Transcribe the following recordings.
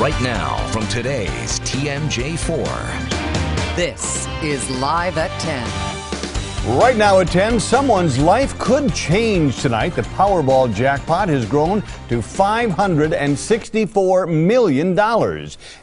Right now from today's TMJ4. This is Live at 10. Right now at 10, someone's life could change tonight. The Powerball jackpot has grown to $564 million.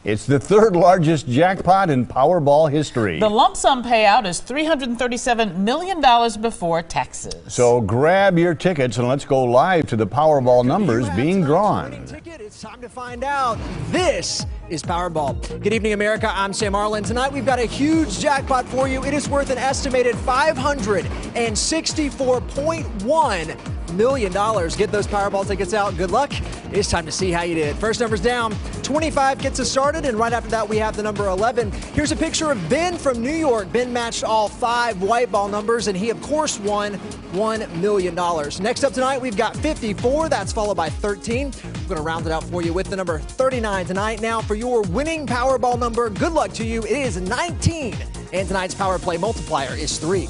It's the third largest jackpot in Powerball history. The lump sum payout is $337 million before taxes. So grab your tickets and let's go live to the Powerball numbers being drawn. It's time to find out. This is Powerball. Good evening, America. I'm Sam Arlen. Tonight we've got a huge jackpot for you. It is worth an estimated $564.1 million. Get those Powerball tickets out. Good luck. It's time to see how you did. First number's down. 25 gets us started, and right after that we have the number 11. Here's a picture of Ben from New York. Ben matched all 5 white ball numbers, and he of course won $1 million. Next up tonight we've got 54. That's followed by 13. We're going to round it out for you with the number 39 tonight. Now for your winning Powerball number, good luck to you. It is 19, and tonight's Power Play multiplier is 3.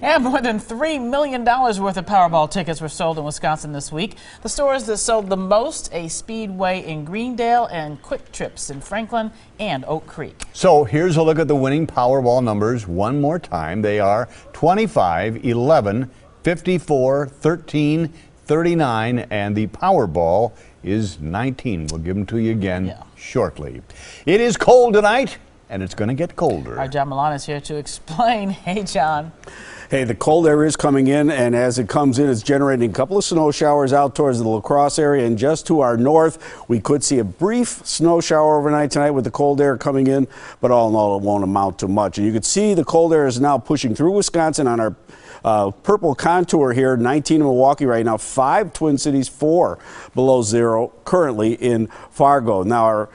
And more than $3 million worth of Powerball tickets were sold in Wisconsin this week. The stores that sold the most, a Speedway in Greendale and Quick Trips in Franklin and Oak Creek. So here's a look at the winning Powerball numbers one more time. They are 25, 11, 54, 13, 39, and the Powerball is 19. We'll give them to you again shortly. It is cold tonight, and it's going to get colder. Our John Milan is here to explain. Hey, John. Hey, the cold air is coming in, and as it comes in, it's generating a couple of snow showers out towards the La Crosse area, and just to our north, we could see a brief snow shower overnight tonight with the cold air coming in, but all in all, it won't amount to much. And you can see the cold air is now pushing through Wisconsin on our purple contour here. 19 in Milwaukee right now, 5 Twin Cities, 4 below zero currently in Fargo. Now our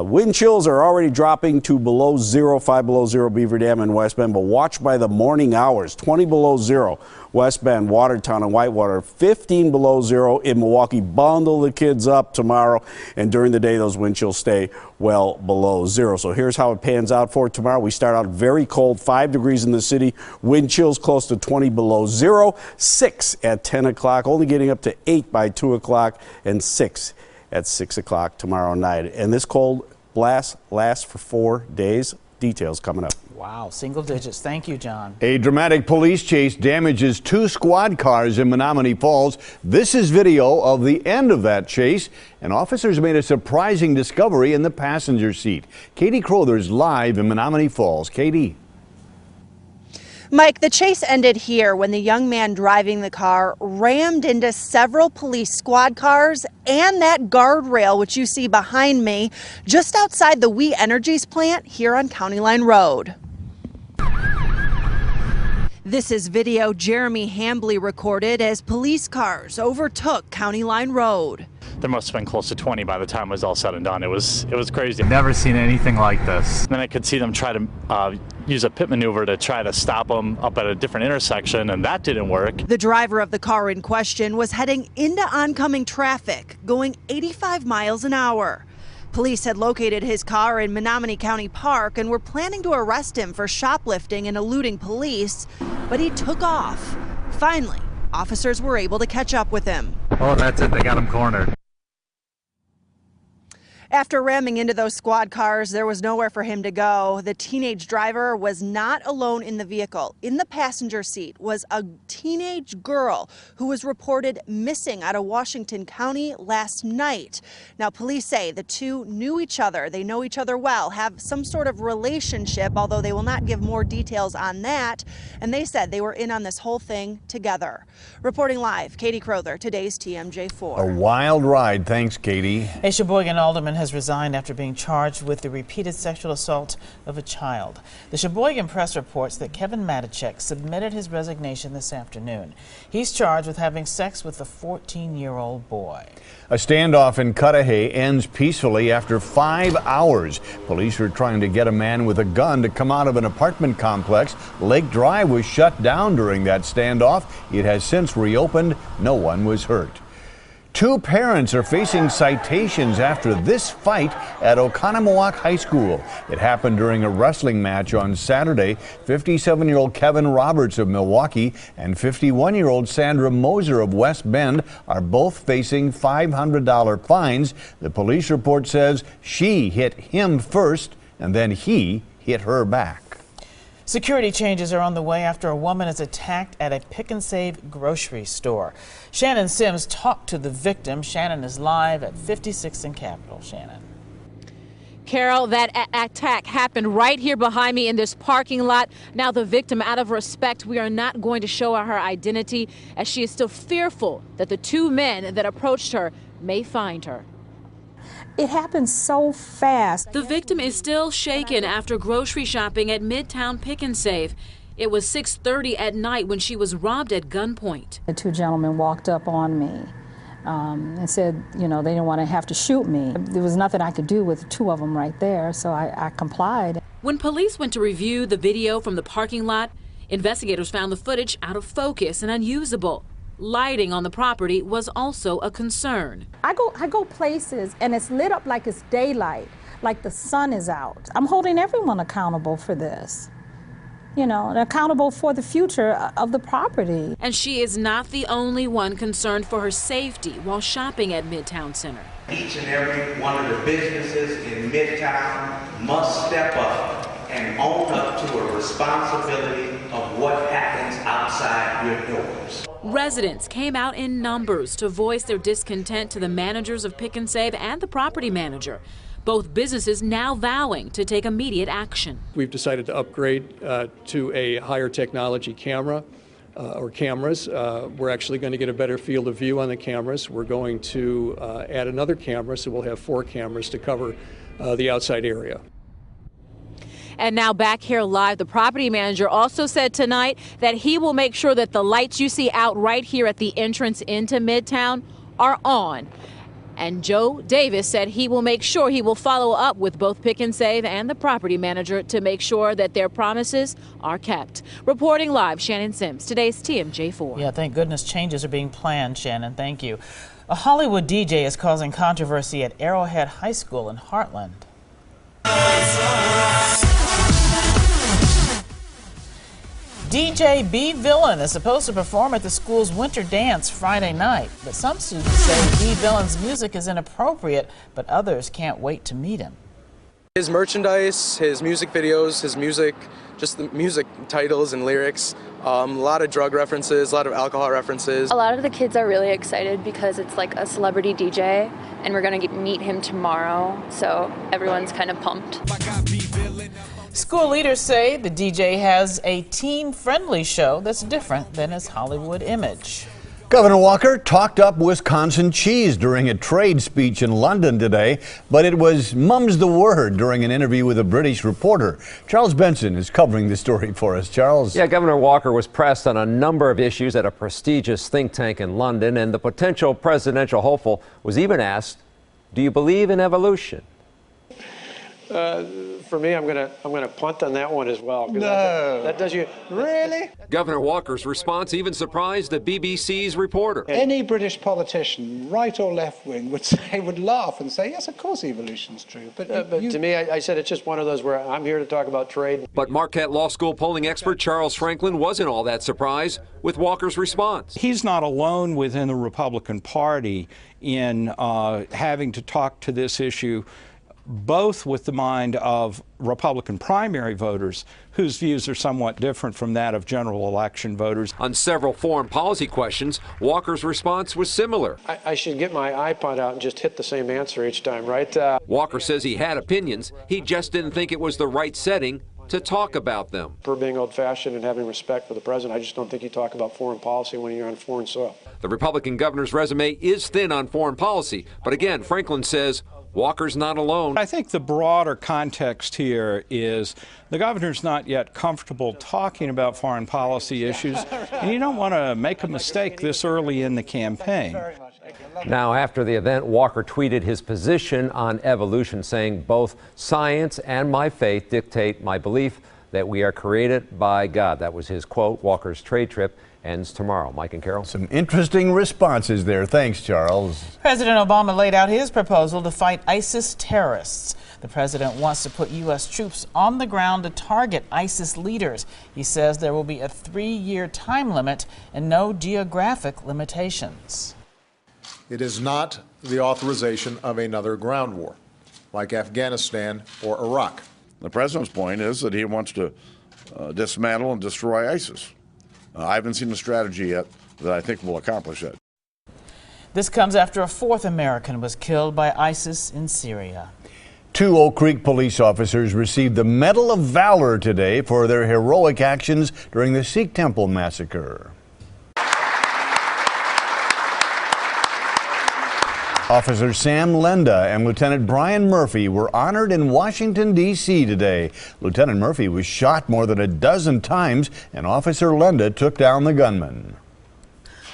wind chills are already dropping to below zero, 5 below zero, Beaver Dam and West Bend, but watch by the morning hours, 20 below zero, West Bend, Watertown, and Whitewater, 15 below zero in Milwaukee. Bundle the kids up tomorrow, and during the day, those wind chills stay well below zero. So here's how it pans out for tomorrow. We start out very cold, 5 degrees in the city, wind chills close to 20 below zero, 6 at 10 o'clock, only getting up to 8 by 2 o'clock, and 6 at 6 o'clock tomorrow night. And this cold blast lasts for 4 days. Details coming up. Wow, single digits. Thank you, John. A dramatic police chase damages 2 squad cars in Menominee Falls. This is video of the end of that chase, and officers made a surprising discovery in the passenger seat. Katie Crothers live in Menominee Falls. Katie. Mike, the chase ended here when the young man driving the car rammed into several police squad cars and that guardrail, which you see behind me, just outside the We Energies plant here on County Line Road. This is video Jeremy Hambley recorded as police cars overtook County Line Road. There must have been close to 20 by the time it was all said and done. It was crazy. Never seen anything like this. And then I could see them try to use a pit maneuver to try to stop them up at a different intersection, and that didn't work. The driver of the car in question was heading into oncoming traffic, going 85 miles an hour. Police had located his car in Menominee County Park and were planning to arrest him for shoplifting and eluding police, but he took off. Finally, officers were able to catch up with him. Oh, that's it. They got him cornered. After ramming into those squad cars, there was nowhere for him to go. The teenage driver was not alone in the vehicle. In the passenger seat was a teenage girl who was reported missing out of Washington County last night. Now, police say the two knew each other. They know each other well, have some sort of relationship, although they will not give more details on that. And they said they were in on this whole thing together. Reporting live, Katie Crowther, today's TMJ4. A wild ride. Thanks, Katie. A Sheboygan alderman has resigned after being charged with the repeated sexual assault of a child. The Sheboygan Press reports that Kevin Matichek submitted his resignation this afternoon. He's charged with having sex with a 14-year-old boy. A standoff in Cudahy ends peacefully after 5 hours. Police are trying to get a man with a gun to come out of an apartment complex. Lake Drive was shut down during that standoff. It has since reopened. No one was hurt. Two parents are facing citations after this fight at Oconomowoc High School. It happened during a wrestling match on Saturday. 57-year-old Kevin Roberts of Milwaukee and 51-year-old Sandra Moser of West Bend are both facing $500 fines. The police report says she hit him first and then he hit her back. Security changes are on the way after a woman is attacked at a Pick and Save grocery store. Shannon Sims talked to the victim. Shannon is live at 56th and Capitol. Shannon. Carol, that attack happened right here behind me in this parking lot. Now the victim, out of respect, we are not going to show her identity as she is still fearful that the two men that approached her may find her. It happened so fast. The victim is still shaken after grocery shopping at Midtown Pick and Save. It was 6:30 at night when she was robbed at gunpoint. The two gentlemen walked up on me and said, you know, they didn't want to have to shoot me. There was nothing I could do with the two of them right there, so I complied. When police went to review the video from the parking lot, investigators found the footage out of focus and unusable. Lighting on the property was also a concern. I go places and it's lit up like it's daylight, like the sun is out. I'm holding everyone accountable for this, you know, and accountable for the future of the property. And she is not the only one concerned for her safety while shopping at Midtown Center. Each and every one of the businesses in Midtown must step up and own up to a responsibility of what happens outside your doors. Residents came out in numbers to voice their discontent to the managers of Pick and Save and the property manager. Both businesses now vowing to take immediate action. We've decided to upgrade to a higher technology camera or cameras. We're actually going to get a better field of view on the cameras. We're going to add another camera, so we'll have 4 cameras to cover the outside area. And now back here live, the property manager also said tonight that he will make sure that the lights you see out right here at the entrance into Midtown are on. And Joe Davis said he will make sure he will follow up with both Pick and Save and the property manager to make sure that their promises are kept. Reporting live, Shannon Sims, today's TMJ4. Yeah, thank goodness changes are being planned, Shannon. Thank you. A Hollywood DJ is causing controversy at Arrowhead High School in Heartland. DJ B Villain is supposed to perform at the school's winter dance Friday night, but some students say B Villain's music is inappropriate, but others can't wait to meet him. His merchandise, his music videos, his music, just the music titles and lyrics, a lot of drug references, a lot of alcohol references. A lot of the kids are really excited because it's like a celebrity DJ and we're going to meet him tomorrow, so everyone's kind of pumped. School leaders say the DJ has a teen-friendly show that's different than his Hollywood image. Governor Walker talked up Wisconsin cheese during a trade speech in London today, but it was mum's the word during an interview with a British reporter. Charles Benson is covering the story for us. Charles? Yeah, Governor Walker was pressed on a number of issues at a prestigious think tank in London, and the potential presidential hopeful was even asked, do you believe in evolution? For me, I'm gonna punt on that one as well. No. That does you really? Governor Walker's response even surprised the BBC's reporter. Any British politician, right or left wing, would laugh and say, yes, of course evolution's true. But to me, I said it's just one of those where I'm here to talk about trade. But Marquette Law School polling expert Charles Franklin wasn't all that surprised with Walker's response. He's not alone within the Republican Party in having to talk to this issue both with the mind of Republican primary voters whose views are somewhat different from that of general election voters. On several foreign policy questions, Walker's response was similar. I should get my iPod out and just hit the same answer each time, right? Walker says he had opinions. He just didn't think it was the right setting to talk about them. For being old-fashioned and having respect for the president, I just don't think you talk about foreign policy when you're on foreign soil. The Republican governor's resume is thin on foreign policy, but again, Franklin says Walker's not alone. I think the broader context here is the governor's not yet comfortable talking about foreign policy issues, and you don't want to make a mistake this early in the campaign. Now, after the event, Walker tweeted his position on evolution, saying both science and my faith dictate my belief that we are created by God. That was his quote. Walker's trade trip ends tomorrow. Mike and Carol. Some interesting responses there. Thanks, Charles. President Obama laid out his proposal to fight ISIS terrorists. The president wants to put U.S. troops on the ground to target ISIS leaders. He says there will be a 3-year time limit and no geographic limitations. It is not the authorization of another ground war, like Afghanistan or Iraq. The president's point is that he wants to dismantle and destroy ISIS. I haven't seen a strategy yet that I think will accomplish that. This comes after a 4th American was killed by ISIS in Syria. 2 Oak Creek police officers received the Medal of Valor today for their heroic actions during the Sikh Temple massacre. Officer Sam Lenda and Lieutenant Brian Murphy were honored in Washington, D.C. today. Lieutenant Murphy was shot more than a dozen times, and Officer Lenda took down the gunman.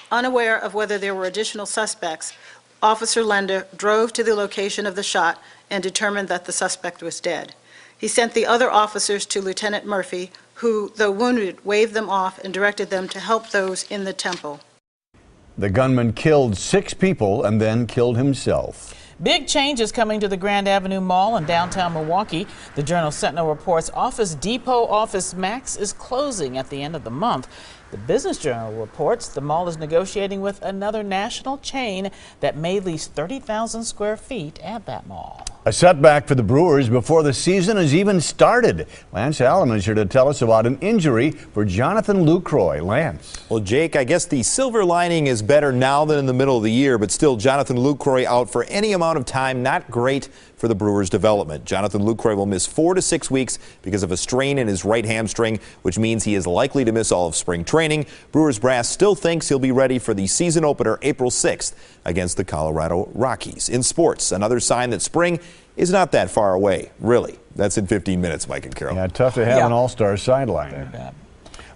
Unaware of whether there were additional suspects, Officer Lenda drove to the location of the shot and determined that the suspect was dead. He sent the other officers to Lieutenant Murphy, who, though wounded, waved them off and directed them to help those in the temple. The gunman killed 6 people and then killed himself. Big changes coming to the Grand Avenue Mall in downtown Milwaukee. The Journal Sentinel reports Office Depot Office Max is closing at the end of the month. The Business Journal reports the mall is negotiating with another national chain that may lease 30,000 square feet at that mall. A setback for the Brewers before the season has even started. Lance Allen is here to tell us about an injury for Jonathan Lucroy. Lance. Well, Jake, I guess the silver lining is better now than in the middle of the year, but still Jonathan Lucroy out for any amount of time. Not great for the Brewers' development. Jonathan Lucroy will miss 4 to 6 weeks because of a strain in his right hamstring, which means he is likely to miss all of spring training. Brewers brass still thinks he'll be ready for the season opener April 6th against the Colorado Rockies. In sports, another sign that spring is not that far away, really. That's in 15 minutes, Mike and Carol. Yeah, tough to have an all-star sideline.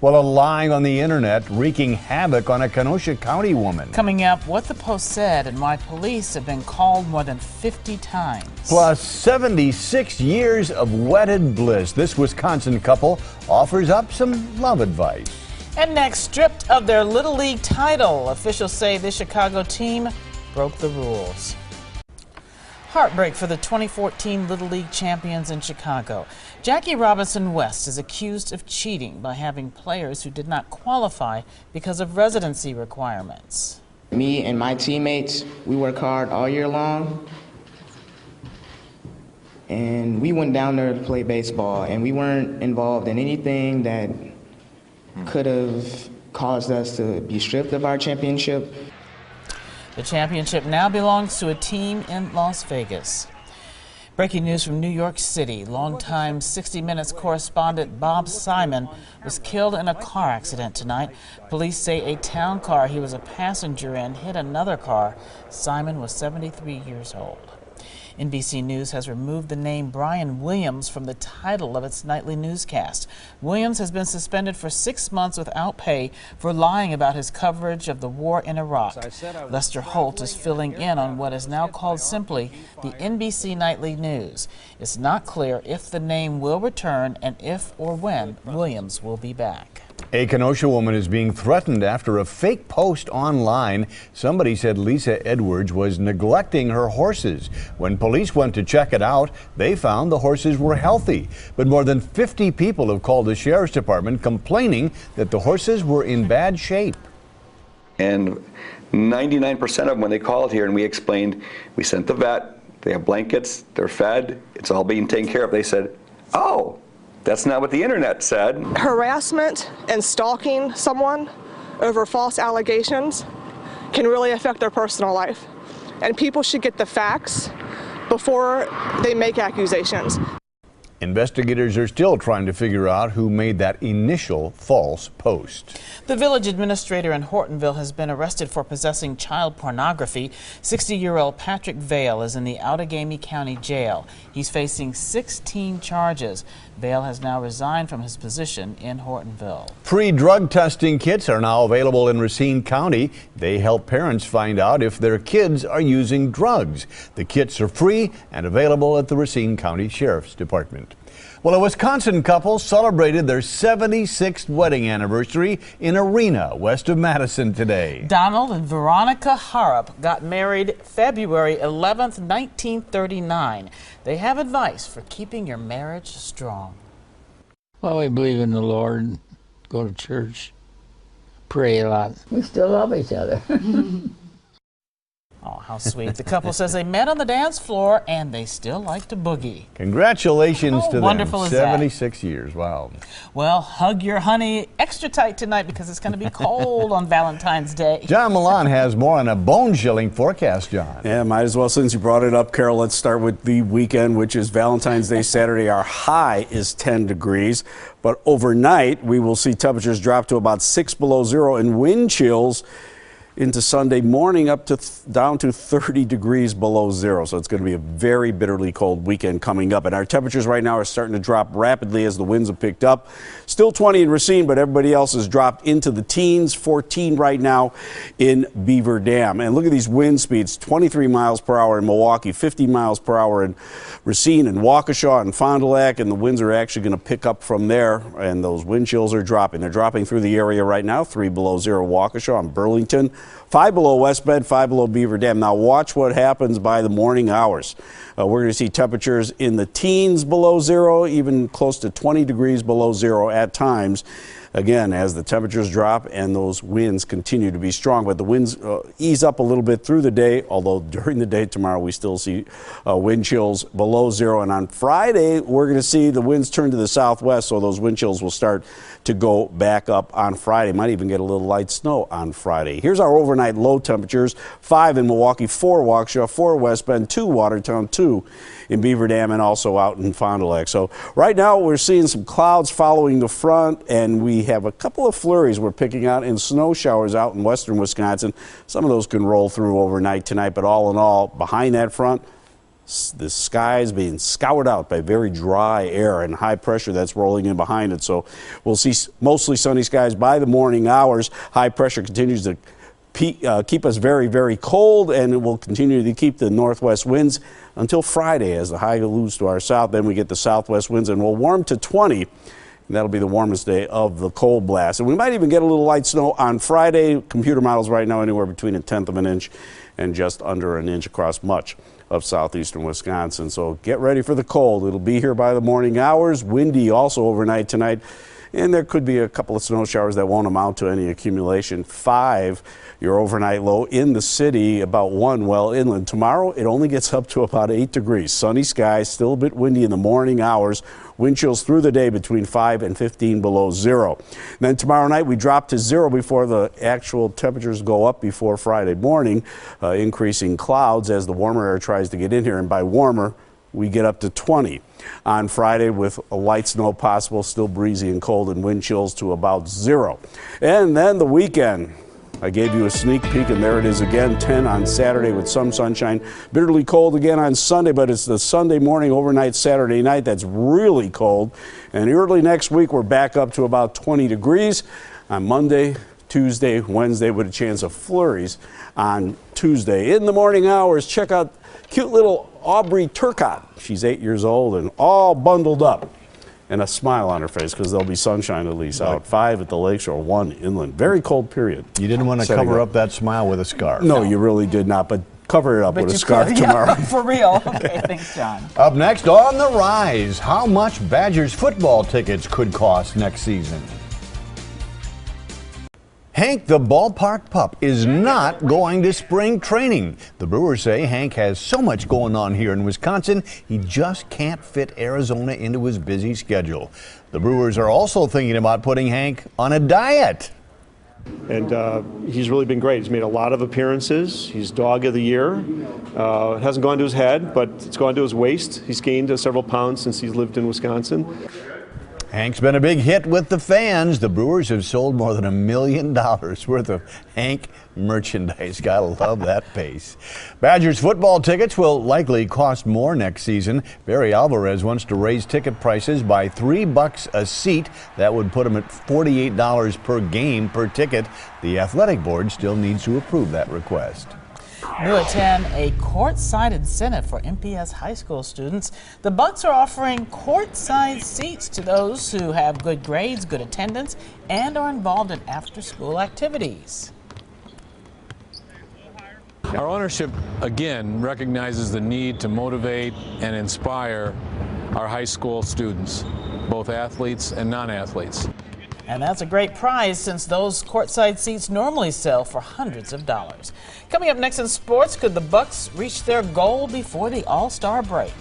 Well, a lie on the internet wreaking havoc on a Kenosha County woman. Coming up, what the Post said and why police have been called more than 50 times. Plus 76 years of wedded bliss. This Wisconsin couple offers up some love advice. And next, stripped of their Little League title. Officials say the Chicago team broke the rules. Heartbreak for the 2014 Little League champions in Chicago. Jackie Robinson West is accused of cheating by having players who did not qualify because of residency requirements. Me and my teammates, we work hard all year long, and we went down there to play baseball, and we weren't involved in anything that could have caused us to be stripped of our championship. The championship now belongs to a team in Las Vegas. Breaking news from New York City. Longtime 60 Minutes correspondent Bob Simon was killed in a car accident tonight. Police say a town car he was a passenger in hit another car. Simon was 73 years old. NBC News has removed the name Brian Williams from the title of its nightly newscast. Williams has been suspended for 6 months without pay for lying about his coverage of the war in Iraq. Lester Holt is filling in on what is now called simply the NBC Nightly News. It's not clear if the name will return and if or when Williams will be back. A Kenosha woman is being threatened after a fake post online. Somebody said Lisa Edwards was neglecting her horses. When police went to check it out, they found the horses were healthy. But more than 50 people have called the sheriff's department complaining that the horses were in bad shape. And 99% of them, when they called here and we explained, we sent the vet, they have blankets, they're fed, it's all being taken care of. They said, oh, that's not what the internet said. Harassment and stalking someone over false allegations can really affect their personal life. And people should get the facts before they make accusations. Investigators are still trying to figure out who made that initial false post. The village administrator in Hortonville has been arrested for possessing child pornography. 60-year-old Patrick Vale is in the Outagamie County Jail. He's facing 16 charges. Vale has now resigned from his position in Hortonville. Free drug testing kits are now available in Racine County. They help parents find out if their kids are using drugs. The kits are free and available at the Racine County Sheriff's Department. Well, a Wisconsin couple celebrated their 76th wedding anniversary in Arena, west of Madison today. Donald and Veronica Harrop got married February 11th, 1939. They have advice for keeping your marriage strong. Well, we believe in the Lord, go to church, pray a lot. We still love each other. Oh, how sweet. The couple says they met on the dance floor and they still like to boogie. Congratulations to them. Wonderful is that? 76 years. Wow. Well, hug your honey extra tight tonight because it's going to be cold on Valentine's Day. John Milan has more on a bone-chilling forecast, John. Yeah, might as well, since you brought it up, Carol. Let's start with the weekend, which is Valentine's Day Saturday. Our high is 10 degrees, but overnight we will see temperatures drop to about 6 below zero and wind chills into Sunday morning up to down to 30 degrees below zero. So it's going to be a very bitterly cold weekend coming up. And our temperatures right now are starting to drop rapidly as the winds have picked up. Still 20 in Racine, but everybody else has dropped into the teens. 14 right now in Beaver Dam. And look at these wind speeds, 23 miles per hour in Milwaukee, 50 miles per hour in Racine and Waukesha and Fond du Lac. And the winds are actually going to pick up from there. And those wind chills are dropping. They're dropping through the area right now. 3 below zero Waukesha and Burlington. 5 below West Bend, 5 below Beaver Dam. Now watch what happens by the morning hours. We're going to see temperatures in the teens below zero, even close to 20 degrees below zero at times. Again, as the temperatures drop and those winds continue to be strong. But the winds ease up a little bit through the day, although during the day tomorrow we still see wind chills below zero. And on Friday, we're going to see the winds turn to the southwest, so those wind chills will start to go back up on Friday. Might even get a little light snow on Friday. Here's our overnight low temperatures. 5 in Milwaukee, 4 Waukesha, 4 West Bend, 2 Watertown, 2 in Beaver Dam, and also out in Fond du Lac. So right now we're seeing some clouds following the front, and we have a couple of flurries we're picking out and snow showers out in western Wisconsin. Some of those can roll through overnight tonight, but all in all, behind that front, the sky is being scoured out by very dry air and high pressure that's rolling in behind it. So we'll see mostly sunny skies by the morning hours. High pressure continues to keep us very, very cold, and it will continue to keep the northwest winds until Friday as the high moves to our south. Then we get the southwest winds, and we'll warm to 20. And that'll be the warmest day of the cold blast. And we might even get a little light snow on Friday. Computer models right now anywhere between 1/10 of an inch and just under an inch across much of southeastern Wisconsin. So get ready for the cold. It'll be here by the morning hours. Windy also overnight tonight. And there could be a couple of snow showers that won't amount to any accumulation. 5, your overnight low in the city, about 1 well inland. Tomorrow, it only gets up to about 8 degrees. Sunny skies, still a bit windy in the morning hours. Wind chills through the day between 5 and 15 below zero. And then tomorrow night, we drop to 0 before the actual temperatures go up before Friday morning. Increasing clouds as the warmer air tries to get in here. And by warmer, we get up to 20 on Friday with a light snow possible, still breezy and cold, and wind chills to about 0. And then the weekend. I gave you a sneak peek, and there it is again, 10 on Saturday with some sunshine. Bitterly cold again on Sunday, but it's the Sunday morning, overnight, Saturday night that's really cold. And early next week, we're back up to about 20 degrees on Monday, Tuesday, Wednesday, with a chance of flurries on Tuesday. In the morning hours, check out cute little Aubrey Turcotte. She's 8 years old and all bundled up and a smile on her face because there'll be sunshine at least out. 5 at the lakeshore, 1 inland. Very cold period. You didn't want to cover up that smile with a scarf. No, you really did not, but cover it up with a scarf tomorrow. Yeah, for real. Okay, thanks, John. Up next, on the rise, how much Badgers football tickets could cost next season. Hank the ballpark pup is not going to spring training. The Brewers say Hank has so much going on here in Wisconsin, he just can't fit Arizona into his busy schedule. The Brewers are also thinking about putting Hank on a diet. And he's really been great. He's made a lot of appearances. He's dog of the year. It hasn't gone to his head, but it's gone to his waist. He's gained several pounds since he's lived in Wisconsin. Hank's been a big hit with the fans. The Brewers have sold more than $1 million worth of Hank merchandise. Gotta love that pace. Badgers football tickets will likely cost more next season. Barry Alvarez wants to raise ticket prices by $3 a seat. That would put them at $48 per game per ticket. The athletic board still needs to approve that request. New at 10, a courtside incentive for MPS high school students. The Bucks are offering courtside seats to those who have good grades, good attendance, and are involved in after-school activities. Our ownership, again, recognizes the need to motivate and inspire our high school students, both athletes and non-athletes. And that's a great prize since those courtside seats normally sell for hundreds of dollars. Coming up next in sports, could the Bucks reach their goal before the All-Star break?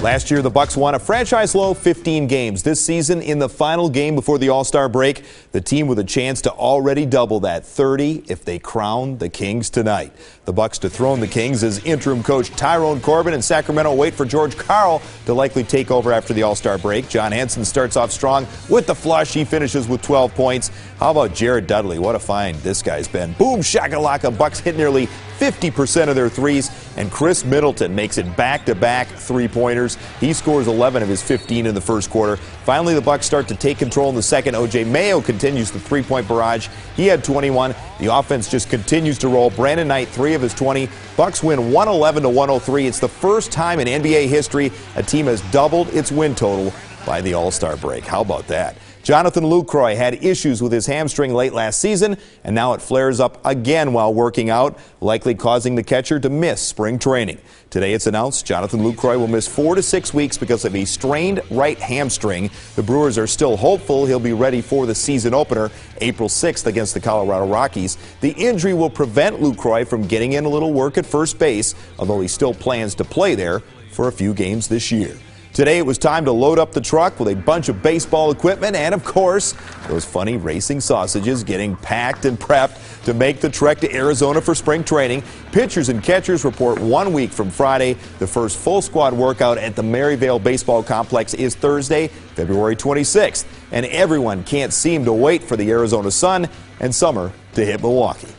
Last year, the Bucks won a franchise-low 15 games. This season, in the final game before the All-Star break, the team with a chance to already double that, 30 if they crown the Kings tonight. The Bucks dethrone the Kings as interim coach Tyrone Corbin and Sacramento wait for George Karl to likely take over after the All-Star break. John Henson starts off strong with the flush. He finishes with 12 points. How about Jared Dudley? What a find this guy's been. Boom shakalaka. Bucks hit nearly 50% of their threes, and Chris Middleton makes it back-to-back three-pointers. He scores 11 of his 15 in the first quarter. Finally, the Bucks start to take control in the second. O.J. Mayo continues the three-point barrage. He had 21. The offense just continues to roll. Brandon Knight, 3 of his 20. Bucks win 111-103. It's the first time in NBA history a team has doubled its win total by the All-Star break. How about that? Jonathan Lucroy had issues with his hamstring late last season, and now it flares up again while working out, likely causing the catcher to miss spring training. Today it's announced Jonathan Lucroy will miss 4 to 6 weeks because of a strained right hamstring. The Brewers are still hopeful he'll be ready for the season opener April 6th against the Colorado Rockies. The injury will prevent Lucroy from getting in a little work at first base, although he still plans to play there for a few games this year. Today it was time to load up the truck with a bunch of baseball equipment and, of course, those funny racing sausages getting packed and prepped to make the trek to Arizona for spring training. Pitchers and catchers report 1 week from Friday. The first full squad workout at the Maryvale Baseball Complex is Thursday, February 26th. And everyone can't seem to wait for the Arizona sun and summer to hit Milwaukee.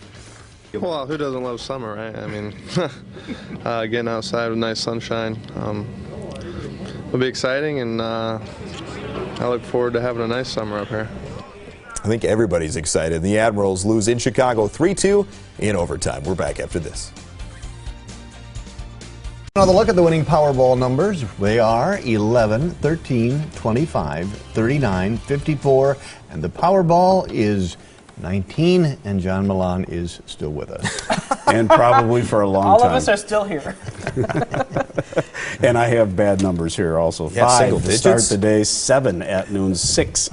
Well, who doesn't love summer, right? I mean, getting outside with nice sunshine. It'll be exciting, and I look forward to having a nice summer up here. I think everybody's excited. The Admirals lose in Chicago 3-2 in overtime. We're back after this. Another look at the winning Powerball numbers. They are 11, 13, 25, 39, 54, and the Powerball is 19, and John Milan is still with us. And probably for a long time. All of us are still here. And I have bad numbers here also. Yeah, 5 to start the day, 7 at noon, 6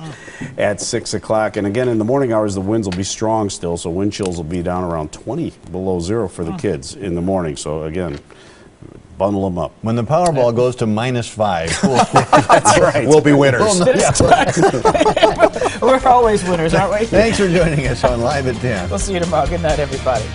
at 6 o'clock. And again, in the morning hours, the winds will be strong still, so wind chills will be down around 20 below zero for the kids in the morning. So again, bundle them up. When the Powerball goes to -5, that's right. We'll be winners. We're always winners, aren't we? Thanks for joining us on Live at 10. We'll see you tomorrow. Good night, everybody.